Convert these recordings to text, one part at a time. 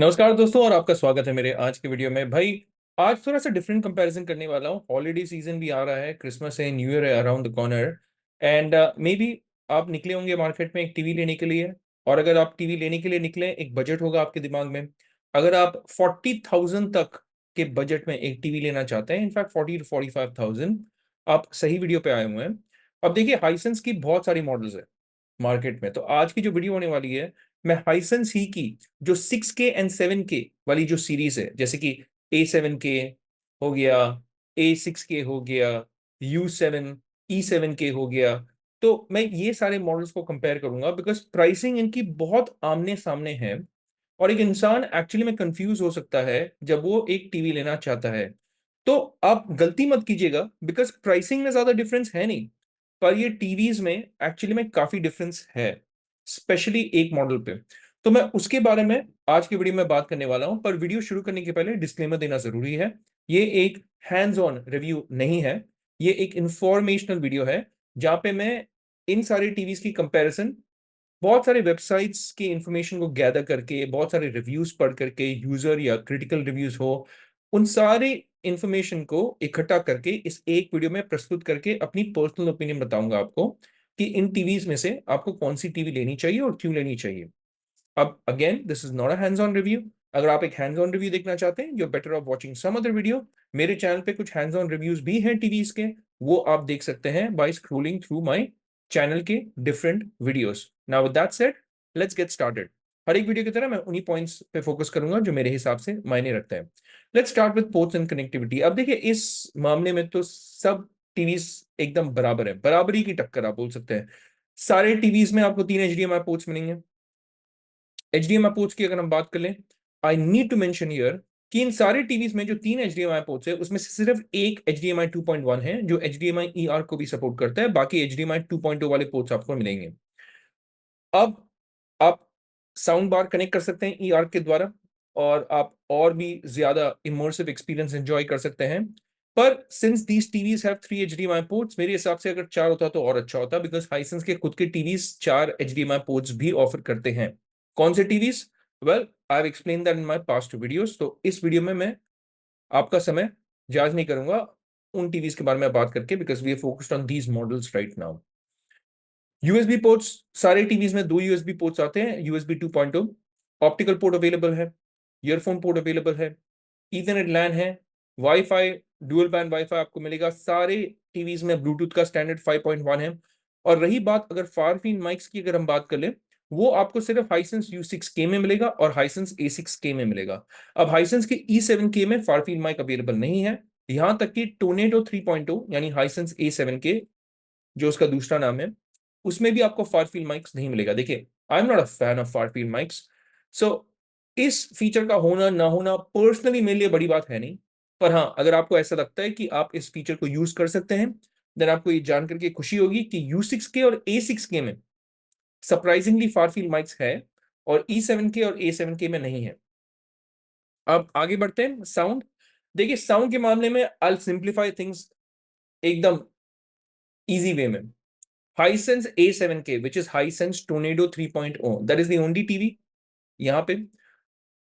नमस्कार दोस्तों और आपका स्वागत है मेरे आज के वीडियो में। भाई आज थोड़ा सा डिफरेंट कंपैरिजन करने वाला हूँ। हॉलीडे सीजन भी आ रहा है, क्रिसमस है, न्यू ईयर है around the corner and may be आप निकले होंगे मार्केट में एक टीवी लेने के लिए। और अगर आप टीवी लेने के लिए निकले, एक बजट होगा आपके दिमाग में। अगर आप 40,000 तक के बजट में एक टीवी लेना चाहते हैं, इनफैक्ट 40 to 45,000, आप सही वीडियो पे आए हुए हैं। अब देखिए, हाइसेंस की बहुत सारी मॉडल्स है मार्केट में, तो आज की जो वीडियो होने वाली है, मैं हाइसेंस ही की जो 6K एंड 7K वाली जो सीरीज है, जैसे कि A7K हो गया, A6K हो गया, U7 E7K हो गया, तो मैं ये सारे मॉडल्स को कंपेयर करूंगा बिकॉज प्राइसिंग इनकी बहुत आमने सामने है। और एक इंसान एक्चुअली में कंफ्यूज हो सकता है जब वो एक टीवी लेना चाहता है। तो आप गलती मत कीजिएगा बिकॉज प्राइसिंग में ज्यादा डिफरेंस है नहीं, पर ये टीवीज में एक्चुअली में काफी डिफरेंस है, स्पेशली एक मॉडल पे। तो मैं उसके बारे में आज की वीडियो में बात करने वाला हूं, पर वीडियो शुरू करने के पहले डिस्क्लेमर देना जरूरी है। ये एक हैंड्स ऑन रिव्यू नहीं है, ये एक इंफॉर्मेशनल वीडियो है जहां पे मैं इन सारे टीवीज की कंपैरिजन बहुत सारे वेबसाइट्स की इंफॉर्मेशन को गैदर करके, बहुत सारे रिव्यूज पढ़ करके, यूजर या क्रिटिकल रिव्यूज हो, उन सारे इंफॉर्मेशन को इकट्ठा करके इस एक वीडियो में प्रस्तुत करके अपनी पर्सनल ओपिनियन बताऊंगा आपको कि इन टीवीज में से आपको कौन सी टीवी लेनी चाहिए और क्यों लेनी चाहिए। अब again, this is not a hands on review. अगर आप एक हैंड्स ऑन रिव्यू देखना चाहते हैं, you are better off watching some other video. मेरे चैनल पे कुछ हैंड्स ऑन रिव्यूज भी हैं टीवीज के, वो आप देख सकते हैं by scrolling through my channel के different videos. Now with that said, let's get started. हर एक वीडियो की तरह मैं उन्हीं पॉइंट्स पे फोकस करूंगा जो मेरे हिसाब से मायने रखते हैं। Let's start with ports and connectivity. अब देखिए, इस मामले में तो सब टीवीज एकदम बराबर है, बराबरी की टक्कर आप बोल सकते हैं। सारे टीवीज में आपको 3 HDMI पोर्ट्स मिलेंगे। HDMI पोर्ट्स की अगर हम बात कर लें, I need to mention here कि इन सारे टीवीज में जो 3 HDMI पोर्ट्स है, उसमें से सिर्फ एक HDMI 2.1 है जो HDMI ER को भी सपोर्ट करता है, बाकी HDMI 2.0 वाले पोर्ट्स आपको मिलेंगे। अब आप साउंड बार कनेक्ट कर सकते हैं ER के द्वारा, और आप और भी ज्यादा इमर्सिव एक्सपीरियंस एंजॉय कर सकते हैं। पर since these TVs have 3 HDMI ports, मेरे हिसाब से अगर 4 होता तो और अच्छा होता, बिकॉज हाइसेंस के खुद के टीवीज 4 HDMI पोर्ट्स भी ऑफर करते हैं। कौन से TVs? Well, I have explain that in my past videos, तो इस वीडियो में मैं आपका समय जाज नहीं करूंगा उन टीवीज के बारे में बात करके, because we are focused on these models right now. USB ports, सारे टीवीज में 2 USB पोर्ट्स आते हैं, USB 2.0। ऑप्टिकल पोर्ट अवेलेबल है, ईयरफोन पोर्ट अवेलेबल है, ईथरनेट लैन है, वाईफाई, डुअल बैंड वाईफाई आपको मिलेगा। सारे टीवीज में ब्लूटूथ का स्टैंडर्ड 5.1 है। और रही बात अगर फार फील्ड माइक्स की, अगर हम बात कर ले, वो आपको सिर्फ हाइसेंस U6K में मिलेगा और हाइसेंस A6K में मिलेगा। अब हाइसेंस के E7K में फार फील्ड माइक अवेलेबल नहीं है। यहां तक कि टोर्नेडो 3.0 यानी हाइसेंस A7K, जो उसका दूसरा नाम है, उसमें भी आपको फार फील्ड माइक्स नहीं मिलेगा। देखिए, I am not a fan of far field mics, so इस फीचर का होना ना होना पर्सनली मेरे लिए बड़ी बात है नहीं। पर हाँ, अगर आपको ऐसा लगता है कि आप इस फीचर को यूज कर सकते हैं, देन आपको ये जानकर के खुशी होगी कि U6K और A6K में सरप्राइजिंगली फार फील्ड माइक्स है, और E7K और A7K में नहीं है। अब आगे बढ़ते हैं। साउंड, देखिए साउंड के मामले में आई सिंप्लीफाई थिंग्स एकदम इजी वे में। Hisense A7K, which is Hisense Tornado 3.0, that is the only TV यहाँ पे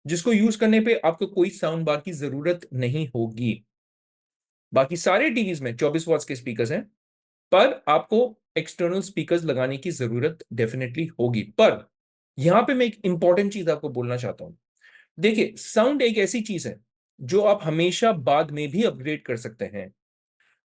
जिसको यूज करने पे आपको कोई साउंड बार की जरूरत नहीं होगी। बाकी सारे टीवीज में 24 वॉट्स के स्पीकर्स हैं, पर आपको एक्सटर्नल स्पीकर्स लगाने की जरूरत डेफिनेटली होगी। पर यहां पे मैं एक इंपॉर्टेंट चीज आपको बोलना चाहता हूं। देखिए, साउंड एक ऐसी चीज है जो आप हमेशा बाद में भी अपग्रेड कर सकते हैं।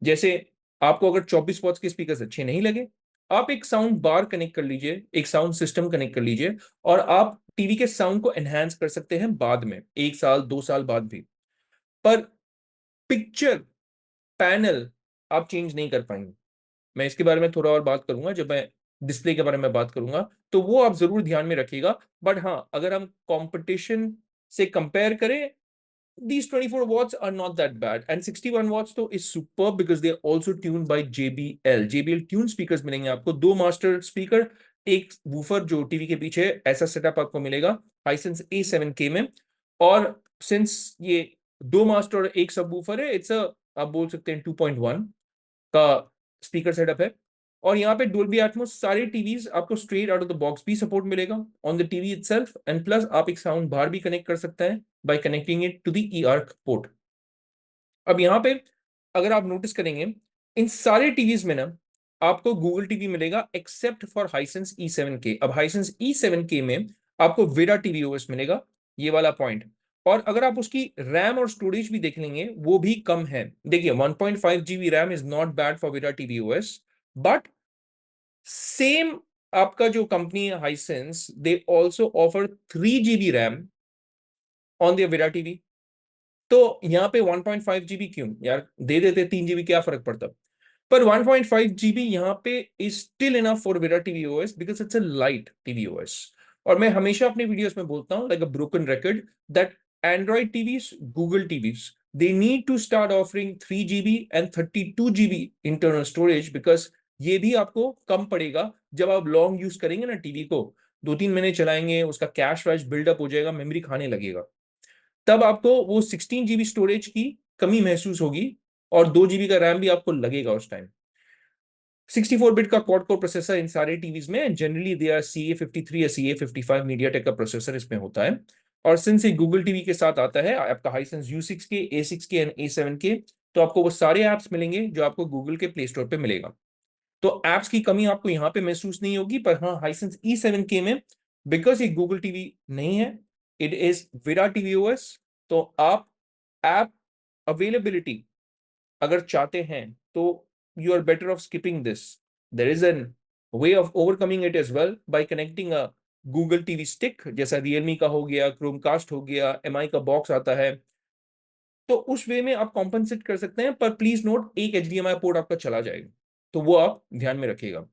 जैसे आपको अगर 24 वॉट्स के स्पीकर अच्छे नहीं लगे, आप एक साउंड बार कनेक्ट कर लीजिए, एक साउंड सिस्टम कनेक्ट कर लीजिए, और आप टीवी के साउंड को एनहांस कर सकते हैं बाद में, 1 साल 2 साल बाद भी। पर पिक्चर पैनल आप चेंज नहीं कर पाएंगे। मैं इसके बारे में थोड़ा और बात करूंगा जब मैं डिस्प्ले के बारे में बात करूंगा, तो वो आप जरूर ध्यान में रखिएगा। बट हाँ, अगर हम कंपटीशन से कंपेयर करें, these 24 watts are not that bad, and 61 watts तो is superb because they are also tuned by JBL। JBL tune speakers मिलेंगे आपको, 2 मास्टर स्पीकर, एक वूफर जो टीवी के पीछे है, ऐसा सेटअप आपको मिलेगा हाइसेंस A7K में। और सिंस ये 2 मास्टर और एक सब वूफर है, इट्स अ, आप बोल सकते हैं 2.1 का स्पीकर सेटअप है। और यहाँ पे डोल्बी एटमॉस सारे टीवीज आपको straight out of the box भी सपोर्ट मिलेगा on the TV itself, and plus आप एक साउंड बार भी कनेक्ट कर सकते हैं by connecting it to the ERC port. अब यहाँ पे अगर आप नोटिस करेंगे, इन सारे टीवीज में ना आपको गूगल टीवी मिलेगा एक्सेप्ट फॉर हाइसेंस E7K। अब हाइसेंस E7K में आपको विडा टीवी ओएस मिलेगा, ये वाला पॉइंट। और अगर आप उसकी रैम और स्टोरेज भी देख लेंगे वो भी कम है। देखिए 1.5 GB RAM is not bad for विडा टीवी ओएस, बट सेम आपका जो कंपनी है Hisense, they also offer 3 GB RAM on the विडा टीवी। तो यहाँ पे 1.5 GB क्यों यार, दे देते 3 GB, क्या फर्क पड़ता। पर 1.5 GB यहाँ पे is still enough for Vidaa TV OS because it's a light TV OS. और मैं हमेशा अपने वीडियोस में बोलता हूँ like a broken record that Android TVs, Google TVs, they need to start offering 3 GB and 32 GB internal storage, because ये भी आपको कम पड़ेगा जब आप लॉन्ग यूज करेंगे ना टीवी को, 2-3 महीने चलाएंगे, उसका कैश वैश बिल्डअप हो जाएगा, मेमोरी खाने लगेगा, तब आपको वो 16 GB स्टोरेज की कमी महसूस होगी और 2 GB का रैम भी आपको लगेगा उस टाइम। 64 बिट का क्वाड कोर प्रोसेसर इन सारे टीवीज में जनरली दे आर CA53 या CA55 मीडियाटेक का प्रोसेसर इसमें होता है। और सिंस ये गूगल टीवी के साथ आता है आपका Hisense U6K, A6K and A7K, तो आपको वो सारे ऐप्स मिलेंगे जो आपको गूगल के प्ले स्टोर पे मिलेगा। तो ऐप्स की कमी आपको यहाँ पे महसूस नहीं होगी। पर हाँ, हाइसेंस E7K में बिकॉज ये गूगल टीवी नहीं है, it is Vidaa TV OS, तो आप ऐप अवेलेबिलिटी अगर चाहते हैं तो you are better off skipping this. There is an way of overcoming it as well by connecting a Google TV stick, जैसा रियलमी का हो गया, क्रोमकास्ट हो गया, MI का बॉक्स आता है, तो उस वे में आप कॉम्पनसेट कर सकते हैं। पर प्लीज नोट, एक HDMI पोर्ट आपका चला जाएगा, तो वो आप ध्यान में रखिएगा।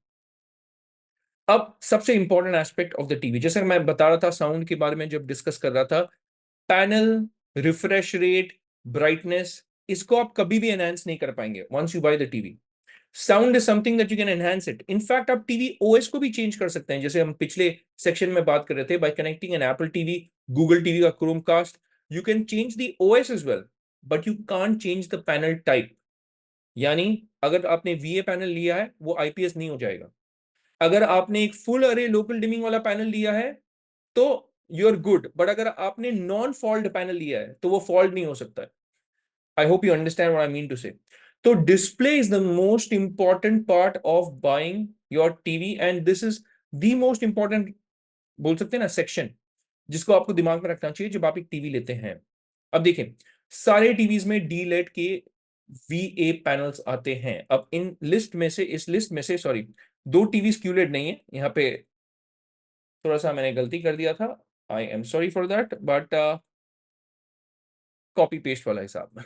अब सबसे important aspect of the TV, जैसे मैं बता रहा था साउंड के बारे में जब डिस्कस कर रहा था, पैनल, रिफ्रेश रेट, ब्राइटनेस, इसको आप कभी भी एनहांस नहीं कर पाएंगे once you buy the TV. Sound is something that you can enhance it. In fact आप टीवी ओएस को भी चेंज कर सकते हैं, जैसे हम पिछले सेक्शन में बात कर रहे थे, by connecting an Apple TV, Google TV का Chromecast, you can change the OS as well, but you can't change the panel type. यानी अगर आपने VA पैनल लिया है वो IPS नहीं हो जाएगा। अगर आपने एक फुल अरे लोकल डिमिंग वाला पैनल लिया है तो यू आर गुड, बट अगर आपने नॉन फॉल्ट पैनल लिया है तो वो फॉल्ट नहीं हो सकता है। I hope you understand what I mean to say. तो display is the most important part of buying your TV, and this is the most important, बोल सकते हैं ना, सेक्शन, जिसको आपको दिमाग में रखना चाहिए जब आप एक टीवी लेते हैं। अब देखें, सारे टीवीज में डीलेट के VA पैनल्स आते हैं। अब इन लिस्ट में से, इस लिस्ट में से, सॉरी, दो टीवी क्यूलेट नहीं है यहाँ पे, थोड़ा सा मैंने गलती कर दिया था, I am sorry for that, but copy paste वाला हिसाब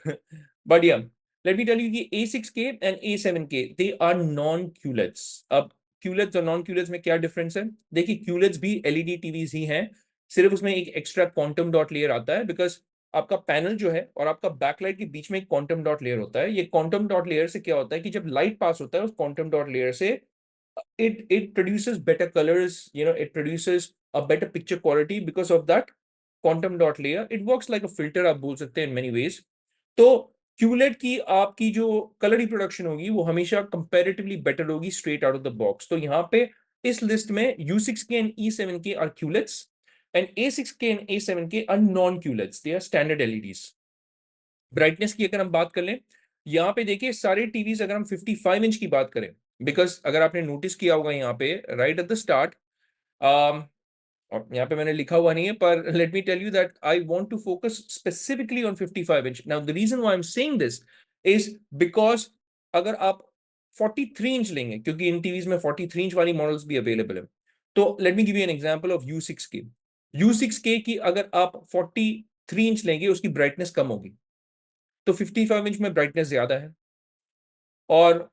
बट या लेट मी टेल यू कि A6K and A7K they are non QLEDs. अब क्यूलेट्स और नॉन क्यूलेट्स में क्या डिफरेंस है? देखिए, क्यूलेट्स भी LED टीवीज ही हैं, सिर्फ उसमें एक एक्स्ट्रा क्वांटम डॉट लेयर आता है, बिकॉज आपका पैनल जो है और आपका बैकलाइट के बीच में एक क्वांटम डॉट लेयर होता है। ये क्वांटम डॉट लेयर से क्या होता है कि जब लाइट पास होता है उस क्वांटम डॉट लेयर से, it produces better colors, it produces a better picture quality because of that quantum dot layer. It works like a filter, आप बोल सकते हैं in many ways। तो QLED की आपकी जो कलर रिप्रोडक्शन होगी वो हमेशा कंपैरेटिवली बेटर होगी straight out of the box. तो यहाँ पे इस लिस्ट में U6K and E7K are QLEDs and A6K and A7K are non QLEDs, they are standard LEDs। Brightness की अगर हम बात कर लें, यहाँ पे देखिए सारे टीवीज, अगर हम 55 इंच की बात करें, बिकॉज अगर आपने नोटिस किया होगा यहाँ पे राइट एट द स्टार्ट, और यहाँ पे मैंने लिखा हुआ नहीं है, पर let me tell you that I want to focus specifically on 55 inch. Now the reason why I am saying this is because अगर आप 43 इंच लेंगे, क्योंकि इन टीवीज में 43 इंच वाली मॉडल्स भी अवेलेबल है, तो let me give you an example of U6K की अगर आप 43 इंच लेंगे उसकी ब्राइटनेस कम होगी, तो 55 इंच में ब्राइटनेस ज्यादा है। और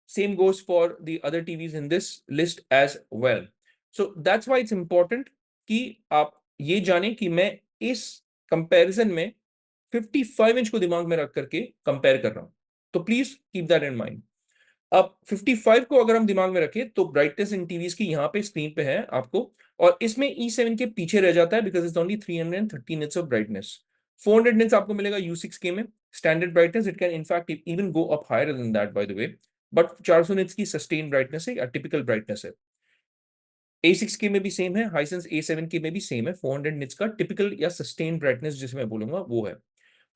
same goes for the other TVs in this list as well। So that's why it's important कि आप ये जानें कि मैं इस कंपैरिजन में 55 इंच को दिमाग में रख करके कंपेयर कर रहा हूं, तो please keep that in mind. अब 55 को अगर हम दिमाग में रखें तो ब्राइटनेस इन टीवीज की यहाँ पे स्क्रीन पे है आपको, और इसमें E7 के पीछे रह जाता है because it's only 330 nits of brightness. 400 nits आपको मिलेगा U6K में standard brightness. It can in fact even go up higher than that by the way. But 400 nits की सस्टेन ब्राइटनेस है या टिपिकल ब्राइटनेस है। A6K में भी सेम है, हाइसेंस A7K में भी सेम है, 400 निट्स का टिपिकल या सस्टेन ब्राइटनेस जिसे मैं बोलूंगा वो है।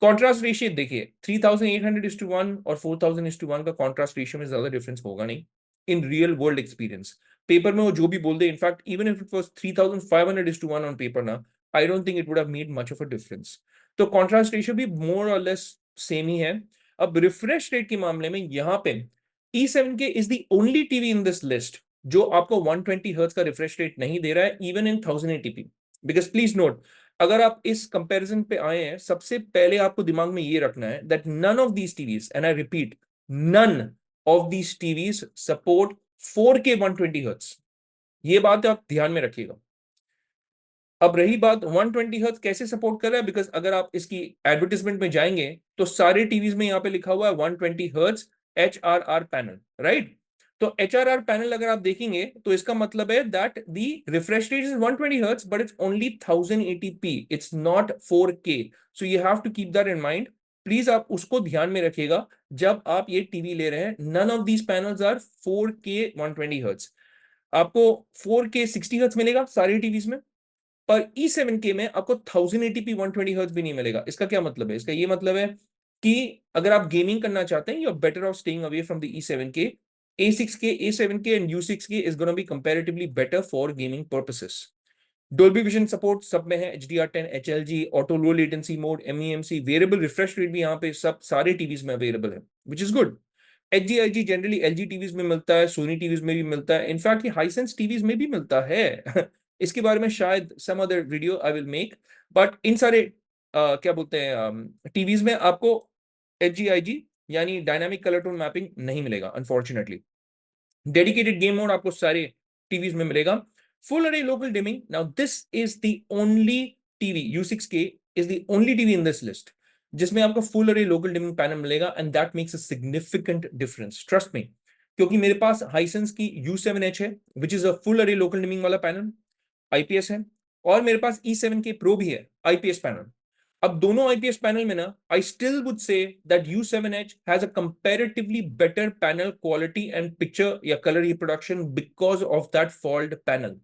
कॉन्ट्रास्ट रेशियो देखिए 3800:1 और 4000:1 का कॉन्ट्रास्ट रेशियो में ज्यादा डिफरेंस होगा नहीं in real world experience. Paper में वो जो भी बोल दे, in fact even if it was 3500:1 on paper ना, I don't think it would have made much of a difference. तो कॉन्ट्रास्ट रेशियो भी मोर और लेस सेम ही है। अब रिफ्रेश रेट के मामले में यहाँ पे E7K is the only TV in this list जो आपको 120 हर्ट्ज का रिफ्रेश रेट नहीं दे रहा है even in 1080p। Because please note, अगर आप इस कंपैरिजन पे आए हैं, सबसे पहले आपको दिमाग में ये रखना है that none of these TVs, and I repeat, none of these TVs support 4K 120 hertz. ये बात आप ध्यान में रखिएगा। अब रही बात 120 हर्ट्ज कैसे सपोर्ट कर रहा है, बिकॉज अगर आप इसकी एडवर्टीजमेंट में जाएंगे तो सारे टीवीज में यहाँ पे लिखा हुआ है 120 हर्ट्ज HRR पैनल, राइट। तो HRR पैनल अगर आप देखेंगे तो इसका मतलब है that the refresh rate is 120 hertz but it's only 1080p, it's not 4K। So you have to keep that in mind. Please आप उसको ध्यान में रखिएगा जब आप ये टीवी ले रहे हैं। None of these panels are 4K 120 hertz. आपको 4K 60 हर्ट्ज मिलेगा सारी टीवीज में, पर E7K में आपको 1080p 120 हर्ट्ज भी नहीं मिलेगा। इसका क्या मतलब है? इसका ये मतलब है कि अगर आप गेमिंग करना चाहते हैं, you are better off staying away from the E7K। A6K, A7K and U6K is gonna be comparatively better for gaming purposes. Dolby Vision support सब में है, HDR10, HLG, auto low latency mode, MEMC, variable refresh rate भी यहाँ पे सब सारे TVs में available है, which is good. HGIG generally LG TVs में मिलता है, सोनी टीवीज में भी मिलता है, इनफैक्ट ये हाइसेंस टीवीज में भी मिलता है। इसके बारे में शायद some other video I will make. But इन सारे क्या बोलते हैं टीवीज में आपको HGIG यानी डायनामिक कलर टोन मैपिंग नहीं मिलेगा अनफॉर्चुनेटली। डेडिकेटेड गेम मोड आपको सारे टीवीज में मिलेगा। Full array local dimming, now this is the only TV, U6K is the only TV in this list जिसमें आपको full array local dimming panel मिलेगा, and that makes a significant difference, trust me. क्योंकि मेरे पास Hisense की U7H है which is a full array local dimming वाला panel, IPS है, और मेरे पास E7K Pro भी है, IPS पैनल। अब दोनों IPS पैनल में ना, I still would say that U7H has a comparatively better panel quality and picture या colour reproduction because of that FALD panel.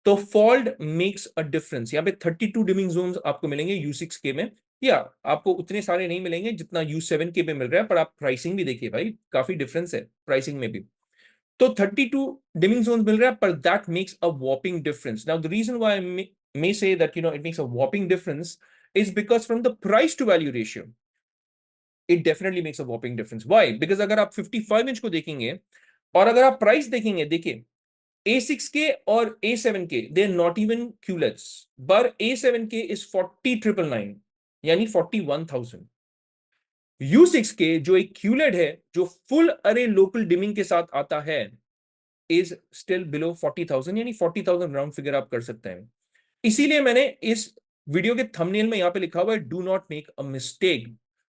तो फॉल्ड मेक्स अ डिफरेंस। यहाँ पे 32 डिमिंग जोन्स आपको मिलेंगे U6K में, या आपको उतने सारे नहीं मिलेंगे जितना U7K पे मिल रहा है, पर आप प्राइसिंग भी देखिए भाई, काफी डिफरेंस है प्राइसिंग में भी। तो 32 dimming zones मिल रहा है, पर that makes a whopping difference. Now, the reason why I may say that it makes a whopping difference is because from the price to value ratio, it definitely makes a whopping difference. Why? Because अगर आप 55 inch को देखेंगे और अगर आप price देखेंगे, देखिए A6K और A7K they are not even QLEDs, but A7K is 40,999 यानी 41,000। U6K जो एक QLED है जो फुल अरे लोकल डिमिंग के साथ आता है इज स्टिल बिलो 40,000, यानी 40,000 राउंड फिगर आप कर सकते हैं। इसीलिए मैंने इस वीडियो के थंबनेल में यहां पे लिखा हुआ है do not make a mistake.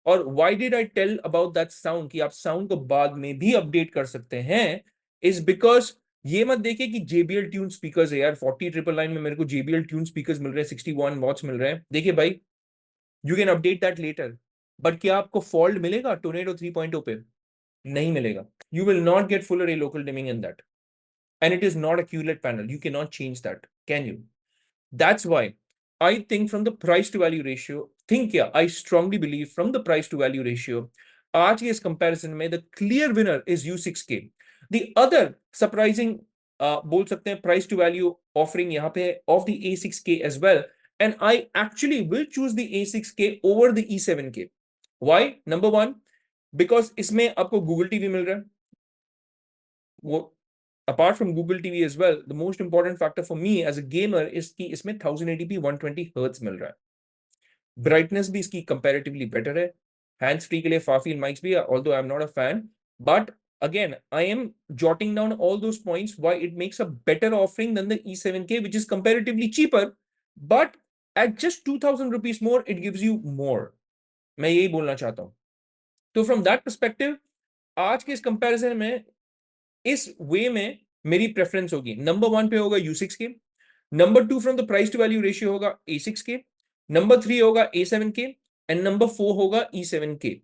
और why did I tell about that sound कि आप साउंड को बाद में भी अपडेट कर सकते हैं, इज बिकॉज ये मत देखिए कि JBL ट्यून स्पीकर्स है यार, 40,999 में मेरे को JBL ट्यून स्पीकर्स मिल रहे हैं, 61 वॉट्स मिल रहे हैं। देखिए भाई, you can update that later, but क्या आपको फॉल्ट मिलेगा टोर्नेडो 3.0 पे? नहीं मिलेगा। You will not get full array local dimming in that, and it is not a QLED panel. You cannot change that, can you? That's why I think from the price to value ratio, I strongly believe from the price to value ratio, आज के इस comparison में the clear winner is U6K. The other surprising बोल सकते हैं price to value offering यहाँ पे of the A6K as well, and I actually will choose the A6K over the E7K. Why? Number one, because इसमें आपको Google TV मिल रहा है। वो apart from Google TV as well, the most important factor for me as a gamer is कि इसमें 1080p 120 hertz मिल रहा है। Brightness भी इसकी कंपैरेटिवली बेटर है। हैंड्स फ्री के लिए फाफी माइक्स भी है, although I'm not a fan, but again I am jotting down all those points why it makes a better offering than the E7K, which is comparatively cheaper, but at just 2,000 rupees more it gives you more। मैं यही बोलना चाहता हूं। तो from that perspective आज के इस comparison में इस वे में मेरी प्रेफरेंस होगी, नंबर 1 पे होगा U6K, number 2 from the price to value ratio होगा A6K, नंबर 3 होगा A7K, एंड नंबर 4 होगा E7K।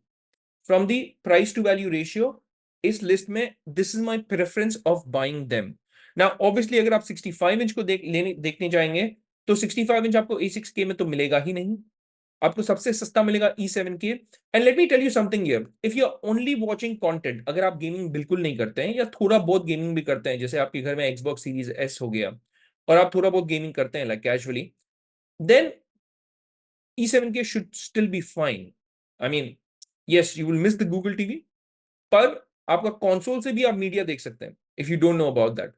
From the price to value ratio इस लिस्ट में this is my preference of buying them. Now obviously अगर आप 65 inch को देखने जाएंगे तो 65 इंच आपको A6K में तो मिलेगा ही नहीं, आपको सबसे सस्ता मिलेगा E7K। And let me tell you something here, if you are only watching content, अगर आप गेमिंग बिल्कुल नहीं करते हैं या थोड़ा बहुत गेमिंग भी करते हैं, जैसे आपके घर में Xbox सीरीज S हो गया और आप थोड़ा बहुत गेमिंग करते हैं like casually, then E7K should still be fine. I mean, yes, you will miss the Google TV, पर आपका कंसोल से भी आप मीडिया देख सकते हैं if you don't know about that.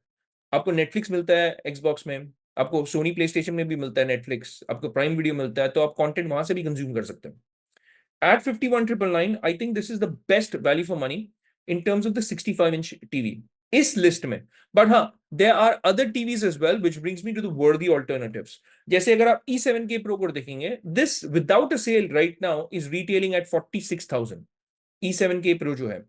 आपको नेटफ्लिक्स मिलता है एक्सबॉक्स में, आपको सोनी प्ले स्टेशन में भी मिलता है नेटफ्लिक्स, आपको प्राइम वीडियो मिलता है, तो आप कंटेंट वहां से भी कंज्यूम कर सकते हैं। At 51,999, I think this is the best value for money in terms of the 65-inch TV इस लिस्ट में। बट हाँ, there are other TVs as well, which brings me to the worthy alternatives। जैसे अगर आप E7K Pro को देखेंगे, this without a sale right now is retailing at 46,000 E7K Pro जो है।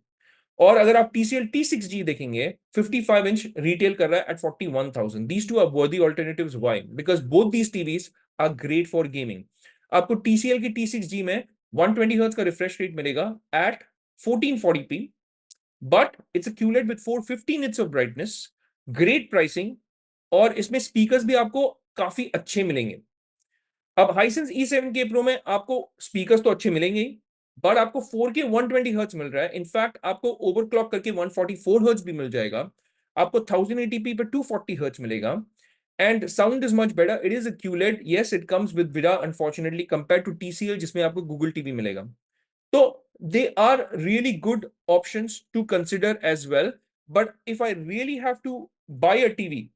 और अगर आप TCL T6G देखेंगे 55 इंच रिटेल कर रहा है at 41,000। These two are worthy alternatives. Why? Because both these TVs are great for gaming. आपको TCL की T6G में 120 हर्ट्ज का रिफ्रेश रेट मिलेगा at 1440p, but it's a QLED with 450 nits of brightness, great pricing, और इसमें speakers भी आपको काफी अच्छे मिलेंगे। अब हाइसेंस E7K Pro में आपको स्पीकर्स तो अच्छे मिलेंगे ही, बट आपको 4K 120 हर्ट्ज मिल रहा है। इनफैक्ट आपको ओवरक्लॉक करके 144 हर्ट्ज भी मिल जाएगा। आपको 1080p पे 240 हर्ट्ज मिलेगा। And sound is much better. It is a QLED, yes it comes with Vidaa unfortunately compare to TCL जिसमें आपको गूगल टीवी मिलेगा। तो they are really good options to consider as well. But if I really have to buy a TV,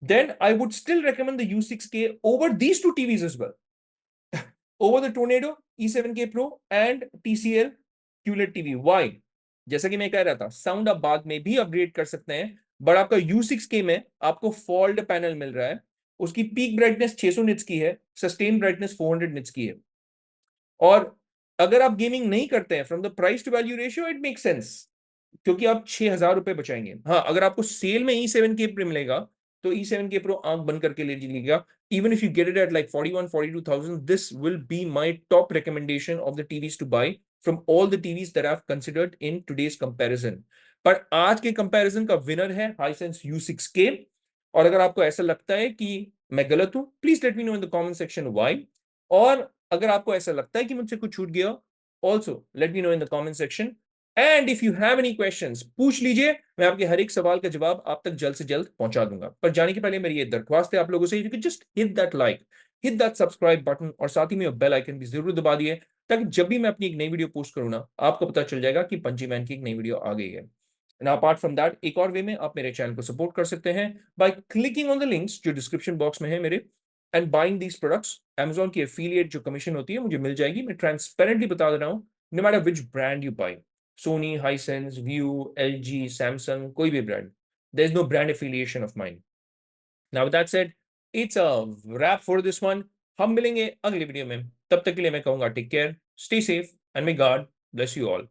then I would still recommend the U6K over these two TVs as well. Over the Tornado, E7K Pro and TCL QLED TV. Why? जैसा कि मैं कह रहा था, sound आप बाद में भी अपग्रेड कर सकते हैं, बट आपका U6K में आपको फोल्ड पैनल मिल रहा है, उसकी पीक ब्राइटनेस 600 निट्स की है, सस्टेन ब्राइटनेस 400 निट्स की है। और अगर आप गेमिंग नहीं करते हैं, from the price to value ratio it make sense, क्योंकि आप 6,000 रुपए बचाएंगे। हाँ, अगर आपको सेल में E7K Pro मिलेगा तो E7K Pro आंख बंद करके ले लीजिएगा। Even if you get it at like 41-42,000, this will be my top recommendation of the TVs to buy from all the TVs that I have considered in today's comparison. पर आज के comparison का winner है Hisense U6K। और अगर आपको ऐसा लगता है कि मैं गलत हूं, please let me know in the comment section why. और अगर आपको ऐसा लगता है कि मुझसे कुछ छूट गया, also let me know in the comment section. And if you have any questions, पूछ लीजिए, मैं आपके हर एक सवाल का जवाब आप तक जल्द से जल्द पहुंचा दूंगा। पर जाने के पहले मेरी ये दरख्वास्त है आप लोगों से, you can just hit that like, hit that subscribe button, और साथ ही में बेल आइकन भी जरूर दबा दिए, ताकि जब भी मैं अपनी एक नई वीडियो पोस्ट करूँ ना, आपको पता चल जाएगा कि पंची मैन की एक नई वीडियो आ गई है। एंड अपार्ट फ्रॉम दैट, एक और वे में आप मेरे चैनल को सपोर्ट कर सकते हैं by clicking on the links जो डिस्क्रिप्शन बॉक्स में है मेरे, and buying these products. Amazon की एफिलिएट जो कमीशन होती है मुझे मिल जाएगी। मैं ट्रांसपेरेंटली बता दे रहा हूँ, no matter which brand you buy, Sony, Hisense, View, LG, Samsung, कोई भी brand, there is no brand affiliation of mine. Now with that said, it's a wrap for this one। हम मिलेंगे अगली वीडियो में, तब तक के लिए मैं कहूंगा take care, stay safe, and may God bless you all.